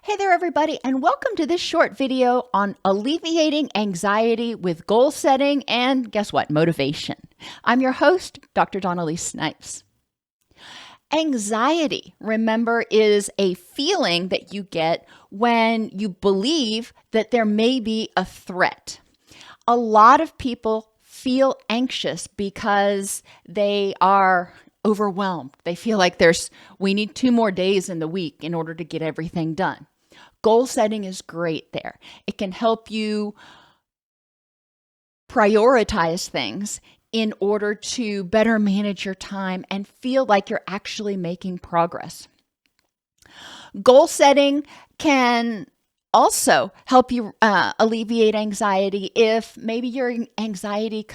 Hey there, everybody, and welcome to this short video on alleviating anxiety with goal setting and guess what? Motivation. I'm your host, Dr. Elise Snipes. Anxiety, remember, is a feeling that you get when you believe that there may be a threat. A lot of people feel anxious because they are overwhelmed. They feel like we need 2 more days in the week in order to get everything done. Goal setting is great there. It can help you prioritize things in order to better manage your time and feel like you're actually making progress. Goal setting can also help you alleviate anxiety if maybe your anxiety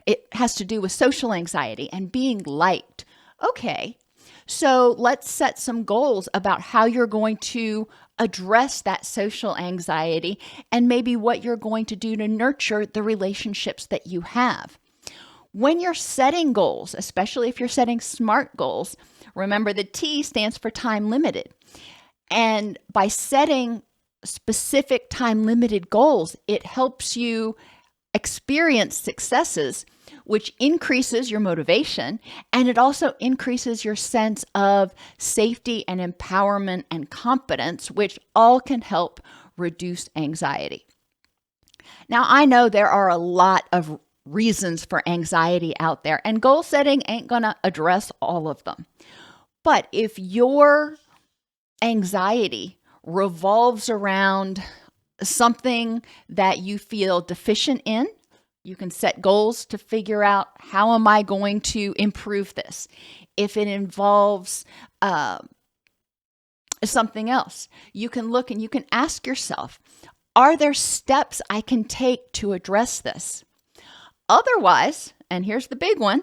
it has to do with social anxiety and being liked. Okay, so let's set some goals about how you're going to address that social anxiety and maybe what you're going to do to nurture the relationships that you have. When you're setting goals, especially if you're setting SMART goals, remember the T stands for time limited. And by setting specific time limited goals, it helps you experience successes, which increases your motivation, and it also increases your sense of safety and empowerment and competence, which all can help reduce anxiety. Now, I know there are a lot of reasons for anxiety out there, and goal setting ain't gonna address all of them. But if your anxiety revolves around something that you feel deficient in, you can set goals to figure out, how am I going to improve this? If it involves something else, you can look and you can ask yourself, are there steps I can take to address this? Otherwise, and here's the big one,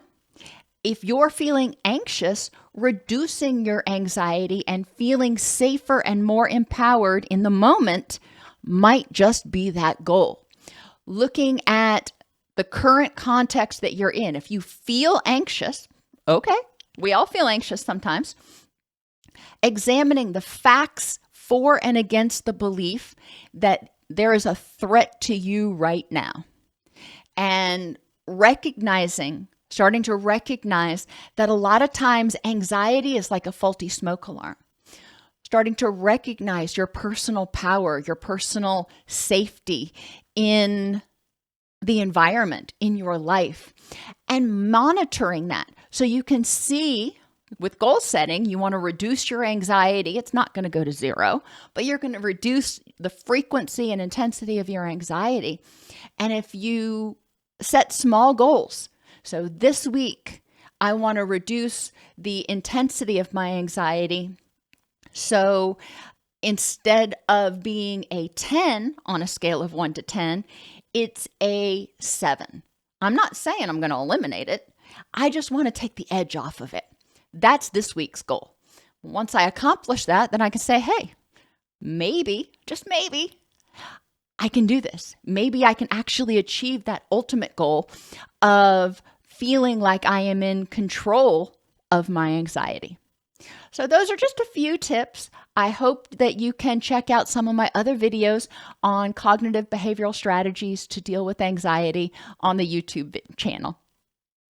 if you're feeling anxious, reducing your anxiety and feeling safer and more empowered in the moment might just be that goal. Looking at the current context that you're in, if you feel anxious, okay, we all feel anxious sometimes, examining the facts for and against the belief that there is a threat to you right now, and starting to recognize that a lot of times anxiety is like a faulty smoke alarm. Starting to recognize your personal power, your personal safety in the environment, in your life, and monitoring that. So you can see, with goal setting, you want to reduce your anxiety. It's not going to go to zero, but you're going to reduce the frequency and intensity of your anxiety. And if you set small goals, so this week, I want to reduce the intensity of my anxiety. So instead of being a 10 on a scale of 1 to 10, it's a 7. I'm not saying I'm going to eliminate it. I just want to take the edge off of it. That's this week's goal. Once I accomplish that, then I can say, hey, maybe, just maybe, I can do this. Maybe I can actually achieve that ultimate goal of feeling like I am in control of my anxiety. So those are just a few tips. I hope that you can check out some of my other videos on cognitive behavioral strategies to deal with anxiety on the YouTube channel.